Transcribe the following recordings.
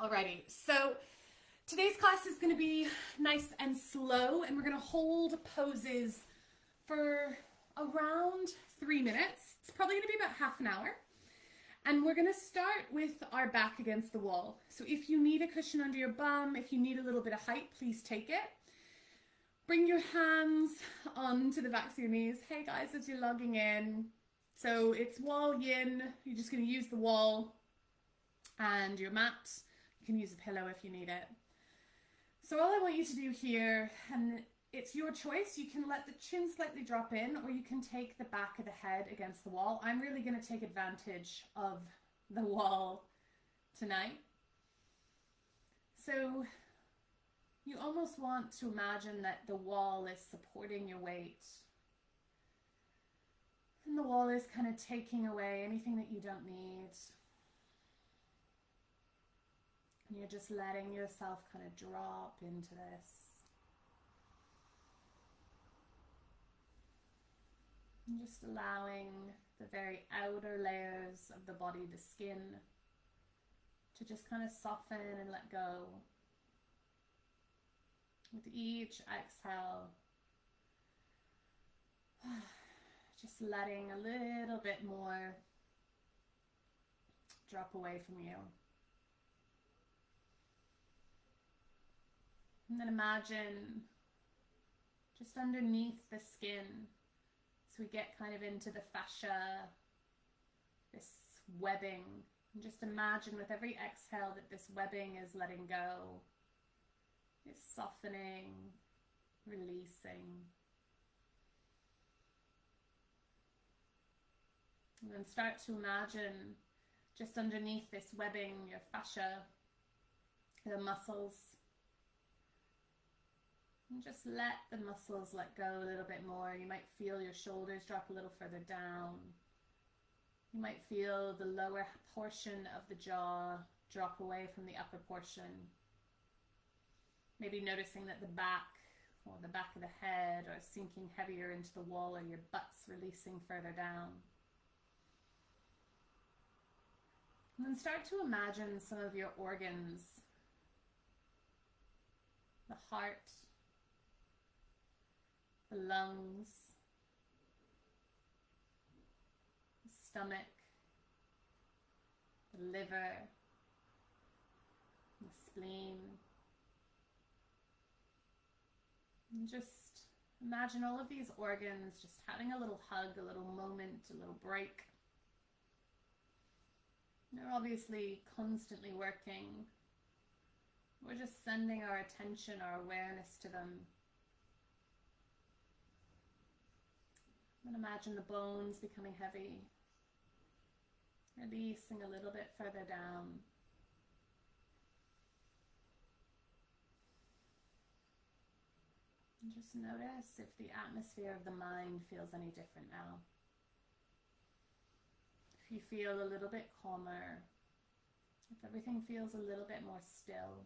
Alrighty, so today's class is going to be nice and slow, and we're going to hold poses for around 3 minutes. It's probably going to be about half an hour. And we're going to start with our back against the wall. So if you need a cushion under your bum, if you need a little bit of height, please take it. Bring your hands onto the backs of your knees. Hey guys, as you're logging in. So it's wall yin. You're just going to use the wall and your mat. You can use a pillow if you need it. So all I want you to do here, and it's your choice, you can let the chin slightly drop in, or you can take the back of the head against the wall. I'm really going to take advantage of the wall tonight. So you almost want to imagine that the wall is supporting your weight. And the wall is kind of taking away anything that you don't need. And you're just letting yourself kind of drop into this. And just allowing the very outer layers of the body, the skin, to just kind of soften and let go. With each exhale, just letting a little bit more drop away from you. And then imagine just underneath the skin, so we get kind of into the fascia, this webbing. And just imagine with every exhale that this webbing is letting go. It's softening, releasing. And then start to imagine just underneath this webbing, your fascia, the muscles. And just let the muscles let go a little bit more. You might feel your shoulders drop a little further down. You might feel the lower portion of the jaw drop away from the upper portion. Maybe noticing that the back or the back of the head are sinking heavier into the wall, or your butt's releasing further down. And then start to imagine some of your organs. The heart, the lungs, the stomach, the liver, the spleen. And just imagine all of these organs just having a little hug, a little moment, a little break. They're obviously constantly working. We're just sending our attention, our awareness to them. And imagine the bones becoming heavy, releasing a little bit further down. And just notice if the atmosphere of the mind feels any different now. If you feel a little bit calmer, if everything feels a little bit more still.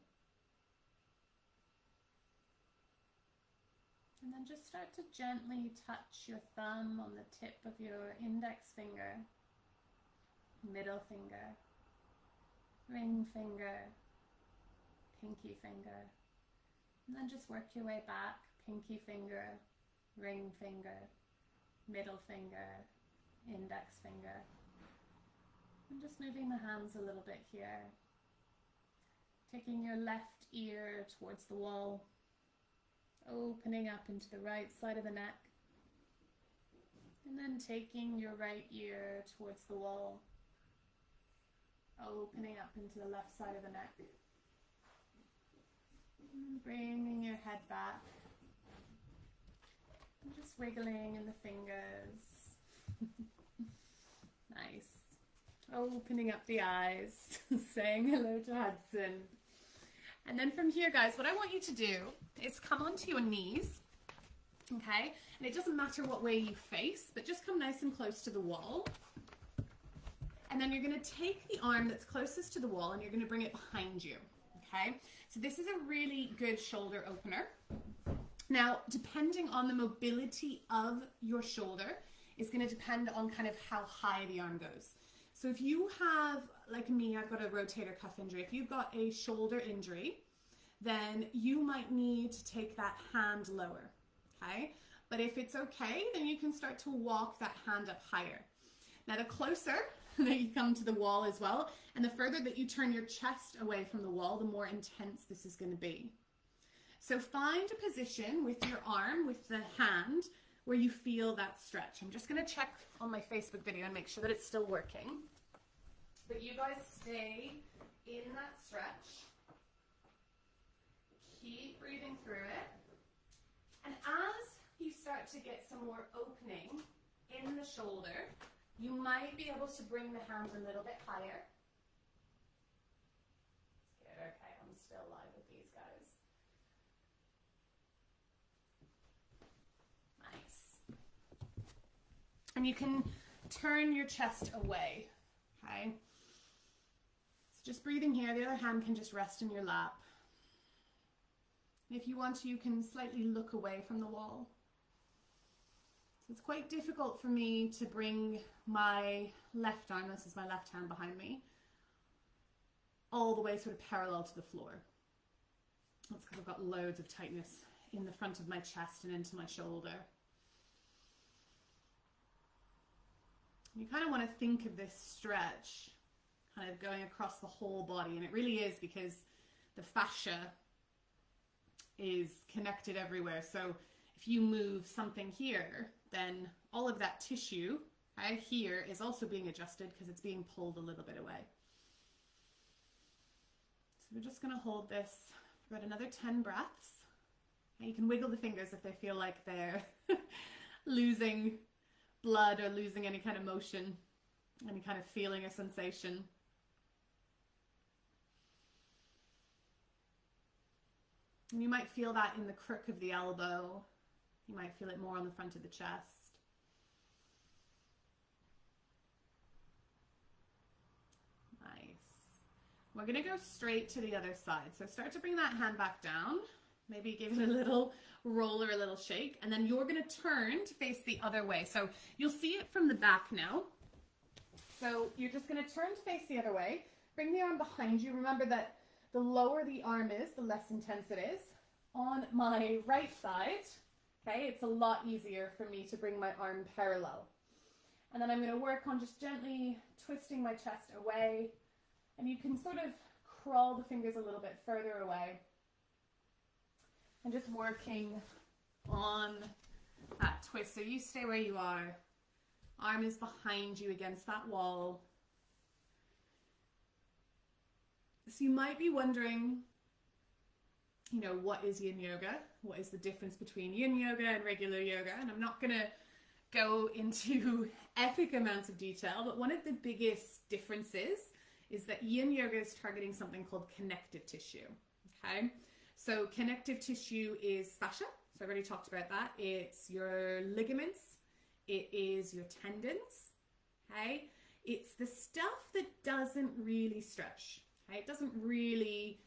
And then just start to gently touch your thumb on the tip of your index finger, middle finger, ring finger, pinky finger. And then just work your way back, pinky finger, ring finger, middle finger, index finger. And just moving the hands a little bit here. Taking your left ear towards the wall. Opening up into the right side of the neck, and then taking your right ear towards the wall, opening up into the left side of the neck, and bringing your head back, and just wiggling in the fingers. Nice. Opening up the eyes, saying hello to Hudson. And then from here, guys, what I want you to do is come onto your knees, okay? And it doesn't matter what way you face, but just come nice and close to the wall. And then you're going to take the arm that's closest to the wall and you're going to bring it behind you, okay? So this is a really good shoulder opener. Now, depending on the mobility of your shoulder is going to depend on kind of how high the arm goes. So if you have, like me, I've got a rotator cuff injury. If you've got a shoulder injury, then you might need to take that hand lower, okay? But if it's okay, then you can start to walk that hand up higher. Now, the closer that you come to the wall as well, and the further that you turn your chest away from the wall, the more intense this is going to be. So find a position with your arm, with the hand, where you feel that stretch. I'm just going to check on my Facebook video and make sure that it's still working. But you guys stay in that stretch. Keep breathing through it. And as you start to get some more opening in the shoulder, you might be able to bring the hands a little bit higher. Good, okay, I'm still live with these guys. Nice. And you can turn your chest away, okay? So just breathing here, the other hand can just rest in your lap. If you want to, you can slightly look away from the wall. So it's quite difficult for me to bring my left arm, this is my left hand behind me, all the way sort of parallel to the floor. That's because I've got loads of tightness in the front of my chest and into my shoulder. You kind of want to think of this stretch kind of going across the whole body, and it really is, because the fascia is connected everywhere. So if you move something here, then all of that tissue here is also being adjusted because it's being pulled a little bit away. So we're just going to hold this for about another 10 breaths. And you can wiggle the fingers if they feel like they're losing blood or losing any kind of motion, any kind of feeling or sensation. And you might feel that in the crook of the elbow. You might feel it more on the front of the chest. Nice. We're going to go straight to the other side. So start to bring that hand back down. Maybe give it a little roll or a little shake. And then you're going to turn to face the other way. So you'll see it from the back now. So you're just going to turn to face the other way. Bring the arm behind you. Remember that the lower the arm is, the less intense it is. On my right side, okay, it's a lot easier for me to bring my arm parallel. And then I'm going to work on just gently twisting my chest away. And you can sort of crawl the fingers a little bit further away. And just working on that twist. So you stay where you are. Arm is behind you against that wall. So you might be wondering, you know, what is yin yoga? What is the difference between yin yoga and regular yoga? And I'm not going to go into epic amounts of detail, but one of the biggest differences is that yin yoga is targeting something called connective tissue, okay? So connective tissue is fascia. So I already talked about that. It's your ligaments. It is your tendons, okay? It's the stuff that doesn't really stretch. It doesn't really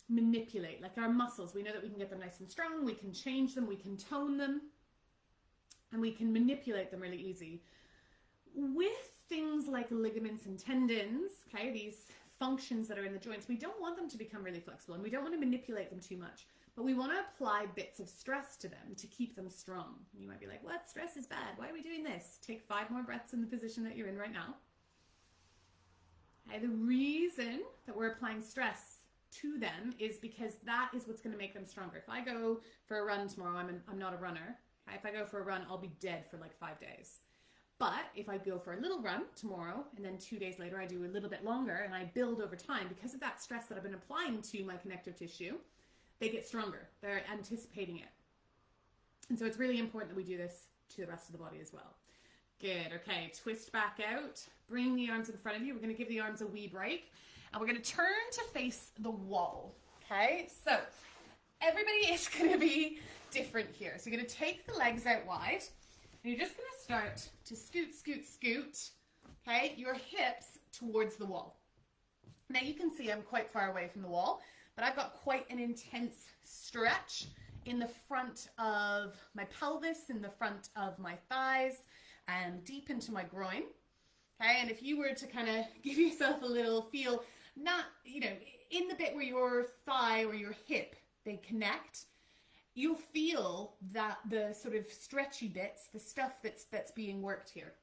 manipulate, like our muscles. We know that we can get them nice and strong, we can change them, we can tone them, and we can manipulate them really easy. With things like ligaments and tendons, okay, these functions that are in the joints, we don't want them to become really flexible, and we don't want to manipulate them too much, but we want to apply bits of stress to them to keep them strong. And you might be like, what? Stress is bad. Why are we doing this? Take 5 more breaths in the position that you're in right now. Okay, the reason that we're applying stress to them is because that is what's going to make them stronger. If I go for a run tomorrow, I'm not a runner. Okay? If I go for a run, I'll be dead for like 5 days. But if I go for a little run tomorrow, and then 2 days later I do a little bit longer, and I build over time, because of that stress that I've been applying to my connective tissue, they get stronger. They're anticipating it. And so it's really important that we do this to the rest of the body as well. Good, okay, twist back out, bring the arms in front of you. We're gonna give the arms a wee break, and we're gonna turn to face the wall, okay? So, everybody is gonna be different here. So you're gonna take the legs out wide, and you're just gonna start to scoot, scoot, scoot, okay, your hips towards the wall. Now you can see I'm quite far away from the wall, but I've got quite an intense stretch in the front of my pelvis, in the front of my thighs, and deep into my groin. Okay, and if you were to kind of give yourself a little feel, not, you know, in the bit where your thigh or your hip, they connect, you'll feel that the sort of stretchy bits, the stuff that's being worked here.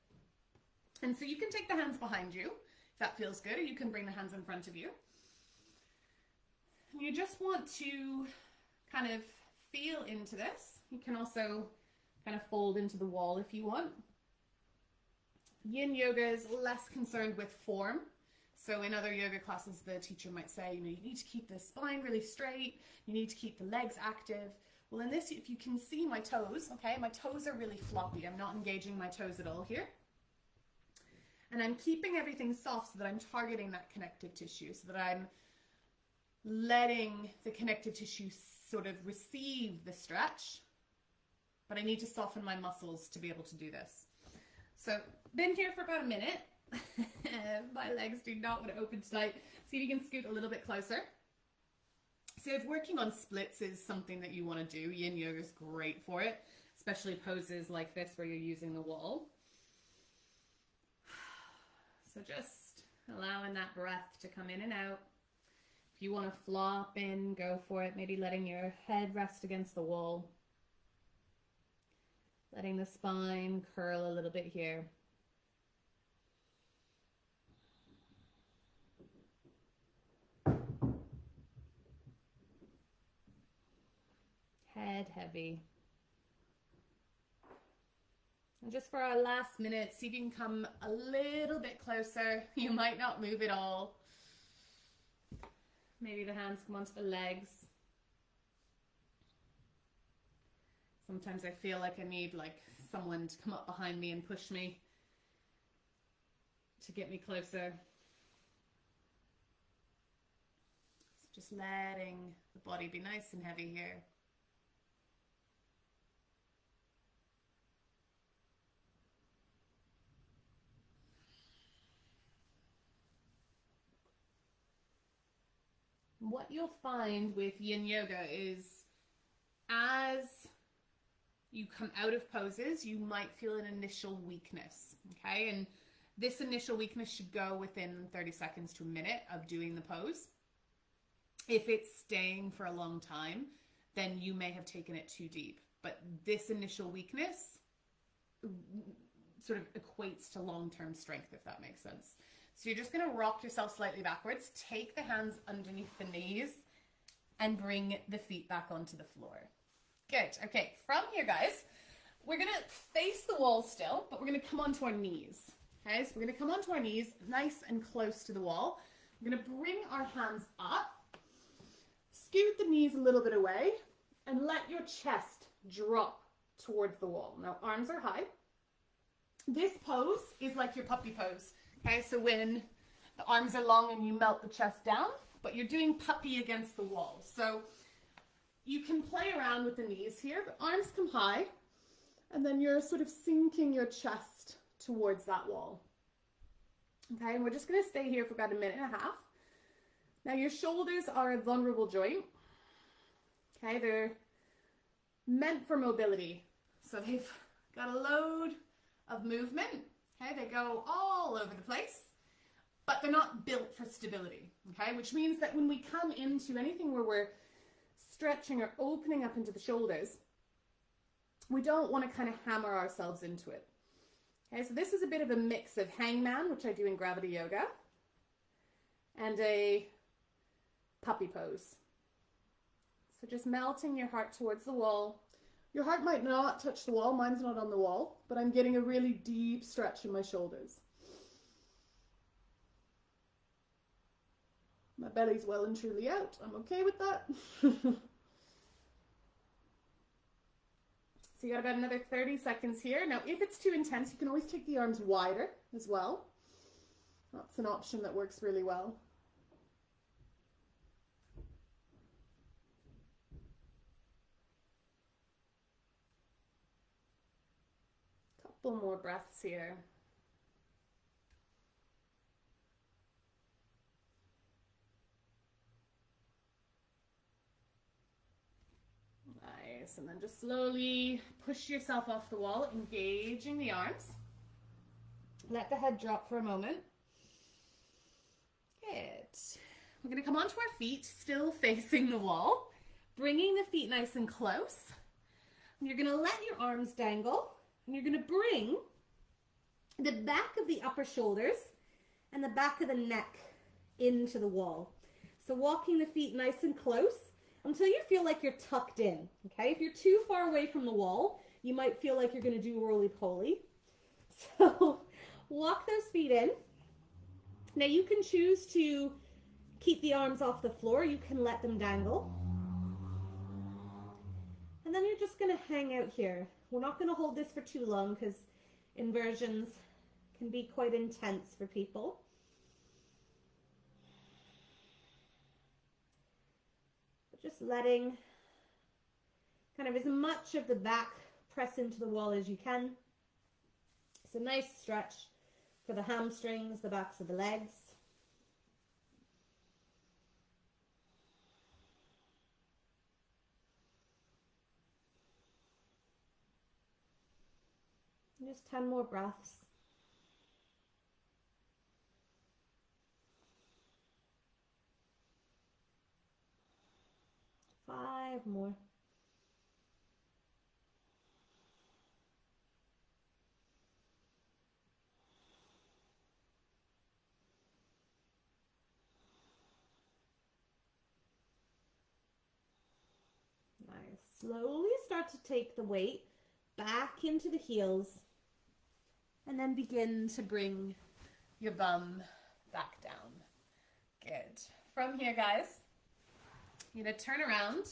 And so you can take the hands behind you, if that feels good, or you can bring the hands in front of you. And you just want to kind of feel into this. You can also kind of fold into the wall if you want. Yin yoga is less concerned with form. So in other yoga classes, the teacher might say, you know, you need to keep the spine really straight. You need to keep the legs active. Well, in this, if you can see my toes, okay, my toes are really floppy. I'm not engaging my toes at all here. And I'm keeping everything soft so that I'm targeting that connective tissue, so that I'm letting the connective tissue sort of receive the stretch. But I need to soften my muscles to be able to do this. So, been here for about a minute. My legs do not want to open tonight. See if you can scoot a little bit closer. So if working on splits is something that you want to do, yin yoga is great for it, especially poses like this where you're using the wall. So just allowing that breath to come in and out. If you want to flop in, go for it. Maybe letting your head rest against the wall. Letting the spine curl a little bit here. Head heavy. And just for our last minute, see if you can come a little bit closer. You might not move at all. Maybe the hands come onto the legs. Sometimes I feel like I need like someone to come up behind me and push me to get me closer. So just letting the body be nice and heavy here. What you'll find with yin yoga is as you come out of poses, you might feel an initial weakness, okay? And this initial weakness should go within 30 seconds to a minute of doing the pose. If it's staying for a long time, then you may have taken it too deep. But this initial weakness sort of equates to long-term strength, if that makes sense. So you're just going to rock yourself slightly backwards, take the hands underneath the knees, and bring the feet back onto the floor. Good. Okay, from here, guys, we're going to face the wall still, but we're going to come onto our knees. Okay, so we're going to come onto our knees nice and close to the wall. We're going to bring our hands up, scoot the knees a little bit away, and let your chest drop towards the wall. Now, arms are high. This pose is like your puppy pose. Okay, so when the arms are long and you melt the chest down, but you're doing puppy against the wall. So you can play around with the knees here, but arms come high, and then you're sort of sinking your chest towards that wall. Okay, and we're just going to stay here for about a minute and a half. Now your shoulders are a vulnerable joint. Okay, they're meant for mobility. So they've got a load of movement. Okay, they go all over the place, but they're not built for stability. Okay, which means that when we come into anything where we're stretching or opening up into the shoulders, we don't want to kind of hammer ourselves into it. Okay, so this is a bit of a mix of hangman, which I do in gravity yoga, and a puppy pose. So just melting your heart towards the wall. Your heart might not touch the wall, mine's not on the wall, but I'm getting a really deep stretch in my shoulders. My belly's well and truly out. I'm okay with that. So you got about another 30 seconds here. Now, if it's too intense, you can always take the arms wider as well. That's an option that works really well. Couple more breaths here. Nice, and then just slowly push yourself off the wall, engaging the arms. Let the head drop for a moment. Good. We're going to come onto our feet, still facing the wall, bringing the feet nice and close. And you're going to let your arms dangle, and you're going to bring the back of the upper shoulders and the back of the neck into the wall. So walking the feet nice and close until you feel like you're tucked in, okay? If you're too far away from the wall, you might feel like you're going to do roly-poly. So walk those feet in. Now you can choose to keep the arms off the floor. You can let them dangle. And then you're just going to hang out here. We're not going to hold this for too long because inversions can be quite intense for people. But just letting kind of as much of the back press into the wall as you can. It's a nice stretch for the hamstrings, the backs of the legs. And just 10 more breaths. 5 more. Nice. Slowly start to take the weight back into the heels and then begin to bring your bum back down. Good. From here, guys, you're going to turn around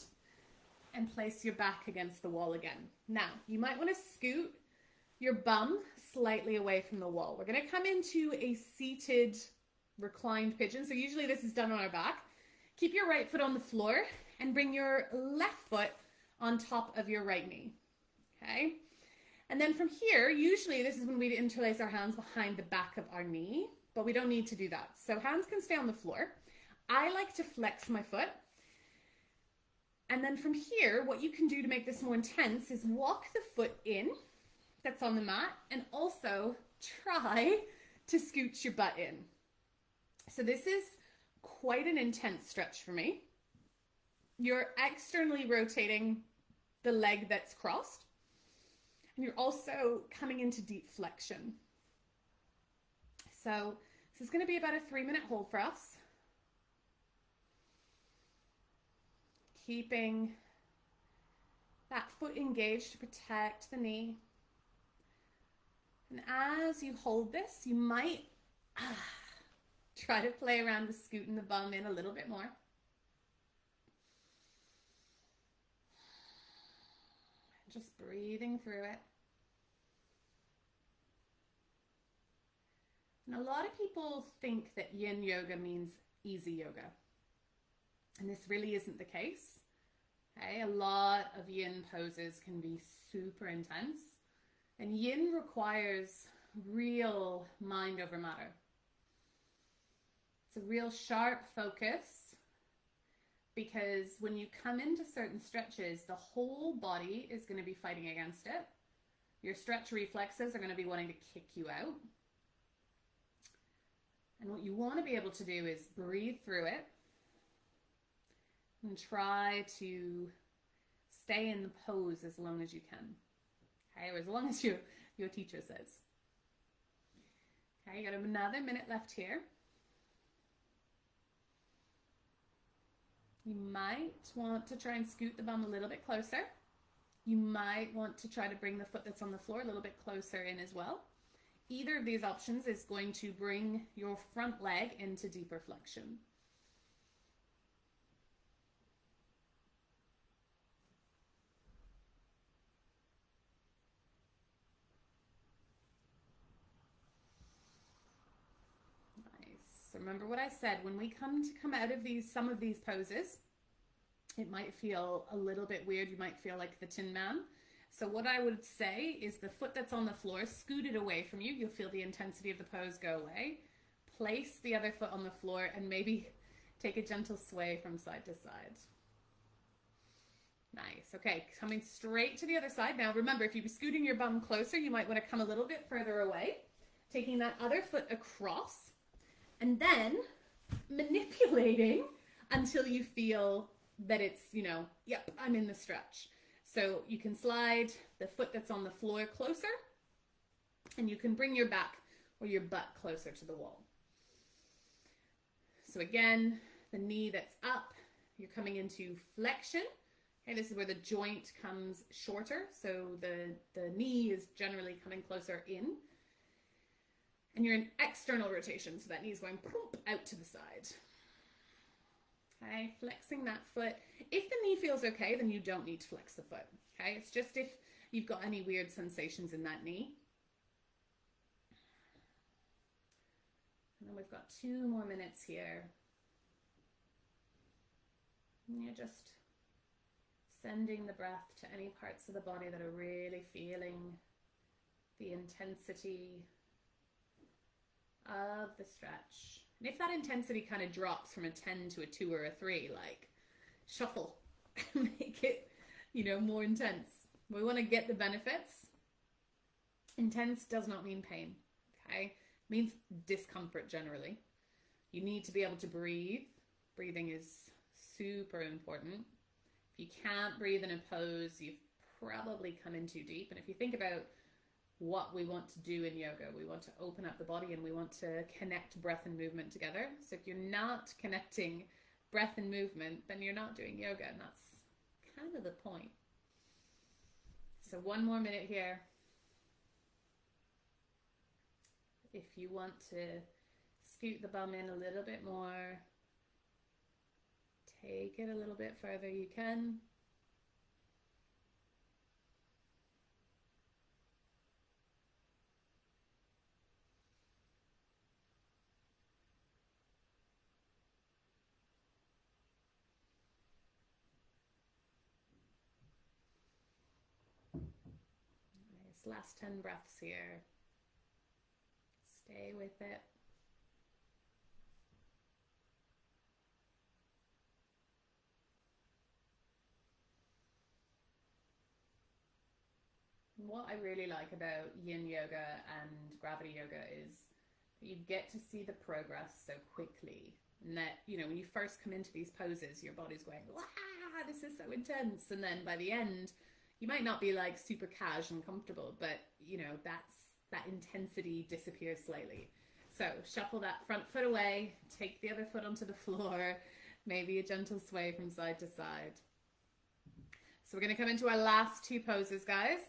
and place your back against the wall again. Now, you might want to scoot your bum slightly away from the wall. We're going to come into a seated reclined pigeon. So usually this is done on our back. Keep your right foot on the floor and bring your left foot on top of your right knee. Okay? And then from here, usually this is when we interlace our hands behind the back of our knee, but we don't need to do that. So hands can stay on the floor. I like to flex my foot. And then from here, what you can do to make this more intense is walk the foot in that's on the mat and also try to scoot your butt in. So this is quite an intense stretch for me. You're externally rotating the leg that's crossed, and you're also coming into deep flexion. So this is going to be about a 3-minute hold for us. Keeping that foot engaged to protect the knee. And as you hold this, you might try to play around with scooting the bum in a little bit more. Just breathing through it. And a lot of people think that yin yoga means easy yoga. And this really isn't the case. Okay? A lot of yin poses can be super intense. And yin requires real mind over matter. It's a real sharp focus, because when you come into certain stretches, the whole body is going to be fighting against it. Your stretch reflexes are going to be wanting to kick you out. And what you want to be able to do is breathe through it and try to stay in the pose as long as you can. Okay, or as long as your teacher says. Okay, you got another minute left here. You might want to try and scoot the bum a little bit closer. You might want to try to bring the foot that's on the floor a little bit closer in as well. Either of these options is going to bring your front leg into deeper flexion. Remember what I said, when we come out of some of these poses, it might feel a little bit weird. You might feel like the Tin Man. So what I would say is the foot that's on the floor, scoot it away from you. You'll feel the intensity of the pose go away. Place the other foot on the floor and maybe take a gentle sway from side to side. Nice. Okay, coming straight to the other side. Now remember, if you're scooting your bum closer, you might want to come a little bit further away taking that other foot across and then manipulating until you feel that it's, you know, yep, I'm in the stretch. So you can slide the foot that's on the floor closer, and you can bring your back or your butt closer to the wall. So again, the knee that's up, you're coming into flexion. Okay, this is where the joint comes shorter. So the knee is generally coming closer in. And you're in external rotation, so that knee is going plump out to the side. Okay, flexing that foot. If the knee feels okay, then you don't need to flex the foot. Okay, it's just if you've got any weird sensations in that knee. And then we've got 2 more minutes here. And you're just sending the breath to any parts of the body that are really feeling the intensity of the stretch. And if that intensity kind of drops from a 10 to a 2 or a 3, like, shuffle, make it, you know, more intense. We want to get the benefits. Intense does not mean pain, okay? It means discomfort generally. You need to be able to breathe. Breathing is super important. If you can't breathe in a pose, you've probably come in too deep. And if you think about what we want to do in yoga, we want to open up the body and we want to connect breath and movement together. So if you're not connecting breath and movement, then you're not doing yoga, and that's kind of the point. So 1 more minute here. If you want to scoot the bum in a little bit more, take it a little bit further, you can. Nice, last 10 breaths here. Stay with it. What I really like about yin yoga and gravity yoga is that you get to see the progress so quickly. And that, you know, when you first come into these poses, your body's going, wow, this is so intense. And then by the end, you might not be like super cash and comfortable, but you know, that intensity disappears slightly. So shuffle that front foot away, take the other foot onto the floor, maybe a gentle sway from side to side. So we're going to come into our last 2 poses, guys.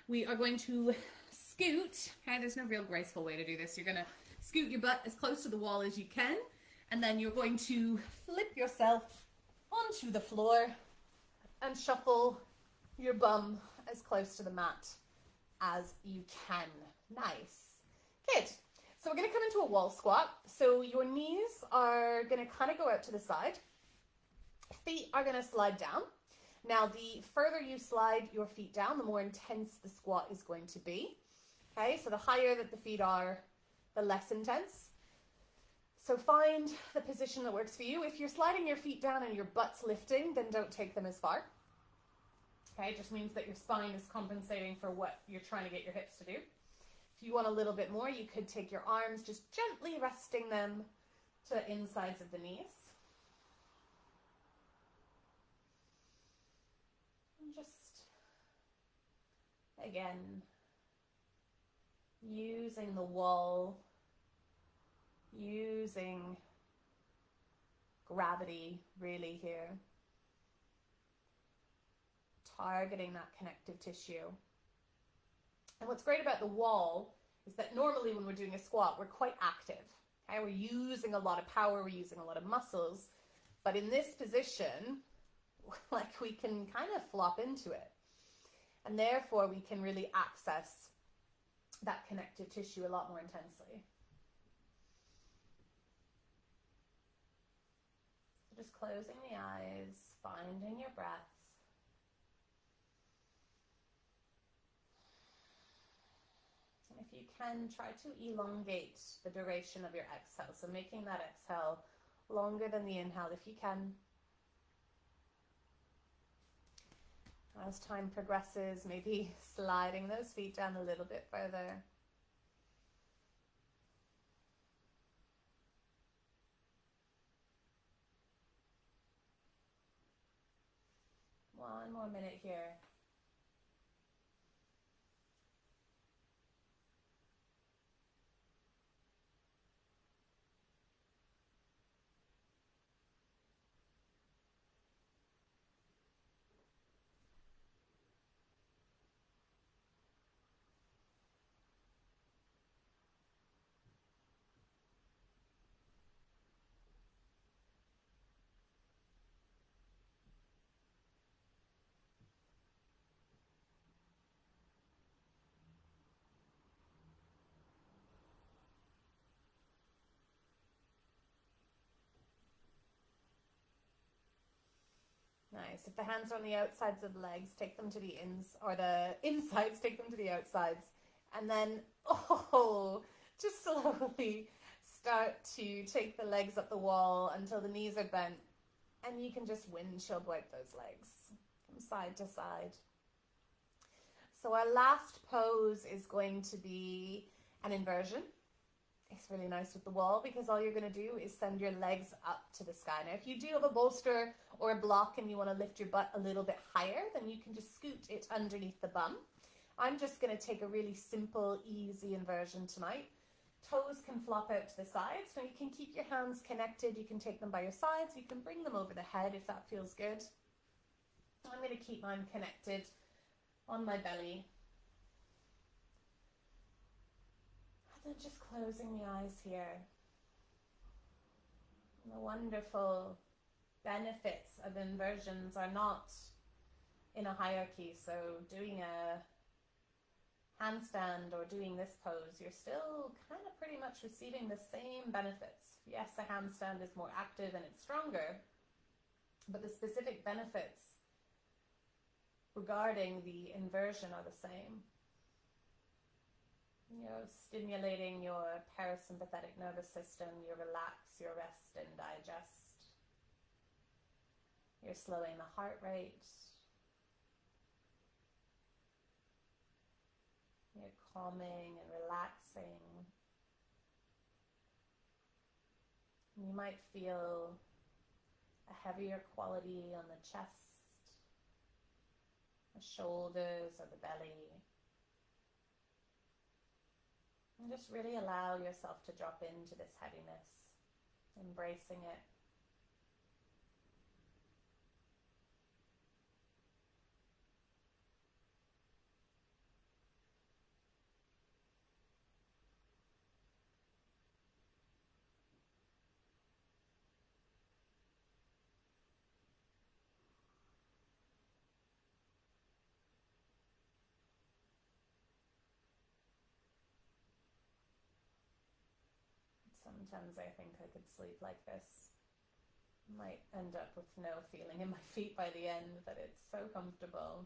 We are going to scoot. Okay, there's no real graceful way to do this. You're going to scoot your butt as close to the wall as you can, and then you're going to flip yourself onto the floor and shuffle your bum as close to the mat as you can. Nice. Good. So we're going to come into a wall squat. So your knees are going to kind of go out to the side. Feet are going to slide down. Now, the further you slide your feet down, the more intense the squat is going to be. Okay, so the higher that the feet are, the less intense. So find the position that works for you. If you're sliding your feet down and your butt's lifting, then don't take them as far. Okay, it just means that your spine is compensating for what you're trying to get your hips to do. If you want a little bit more, you could take your arms, just gently resting them to the insides of the knees. Just, again, using the wall, using gravity really here, targeting that connective tissue. And what's great about the wall is that normally when we're doing a squat, we're quite active. Okay? We're using a lot of power, we're using a lot of muscles, but in this position, like we can kind of flop into it, and therefore we can really access that connective tissue a lot more intensely. So just closing the eyes, finding your breath. And if you can, try to elongate the duration of your exhale, so making that exhale longer than the inhale if you can. As time progresses, maybe sliding those feet down a little bit further. One more minute here. Nice. If the hands are on the outsides of the legs, take them to the insides, take them to the outsides. And then, just slowly start to take the legs up the wall until the knees are bent. And you can just windshield wipe those legs from side to side. So our last pose is going to be an inversion. It's really nice with the wall because all you're going to do is send your legs up to the sky. Now, if you do have a bolster or a block and you want to lift your butt a little bit higher, then you can just scoot it underneath the bum. I'm just going to take a really simple, easy inversion tonight. Toes can flop out to the sides. Now, you can keep your hands connected. You can take them by your sides. You can bring them over the head if that feels good. I'm going to keep mine connected on my belly. And then just closing the eyes here. And the wonderful benefits of inversions are not in a hierarchy. So doing a handstand or doing this pose, you're still kind of pretty much receiving the same benefits. Yes, a handstand is more active and it's stronger, but the specific benefits regarding the inversion are the same. You're stimulating your parasympathetic nervous system, you relax, you rest and digest. You're slowing the heart rate. You're calming and relaxing. You might feel a heavier quality on the chest, the shoulders or the belly. And just really allow yourself to drop into this heaviness, embracing it. Sometimes I think I could sleep like this. Might end up with no feeling in my feet by the end, but it's so comfortable.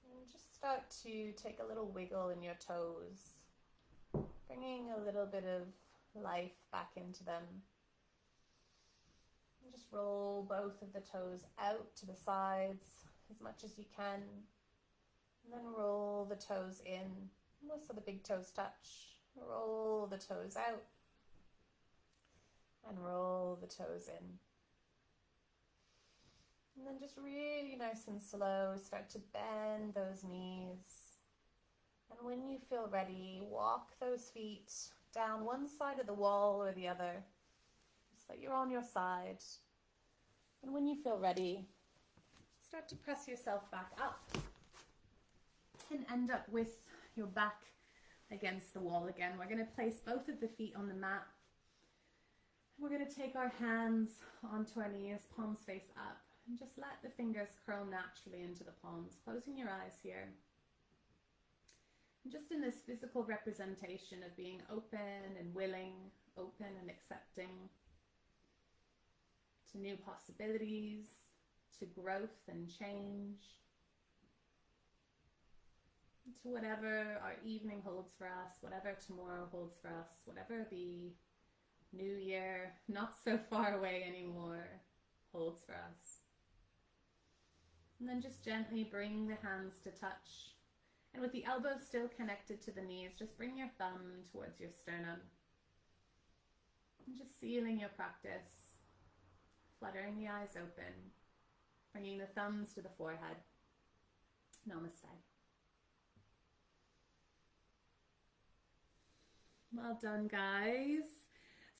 And just start to take a little wiggle in your toes, bringing a little bit of life back into them. And just roll both of the toes out to the sides as much as you can. And then roll the toes in, so the big toes touch. Roll the toes out. And roll the toes in. And then just really nice and slow, start to bend those knees. And when you feel ready, walk those feet down one side of the wall or the other, so that you're on your side. And when you feel ready, start to press yourself back up. And end up with your back against the wall again. We're going to place both of the feet on the mat. We're going to take our hands onto our knees, palms face up, and just let the fingers curl naturally into the palms, closing your eyes here. And just in this physical representation of being open and willing, open and accepting to new possibilities, to growth and change, to whatever our evening holds for us, whatever tomorrow holds for us, whatever the new year, not so far away anymore, holds for us. And then just gently bring the hands to touch. And with the elbows still connected to the knees, just bring your thumb towards your sternum. And just sealing your practice, fluttering the eyes open, bringing the thumbs to the forehead. Namaste. Well done, guys.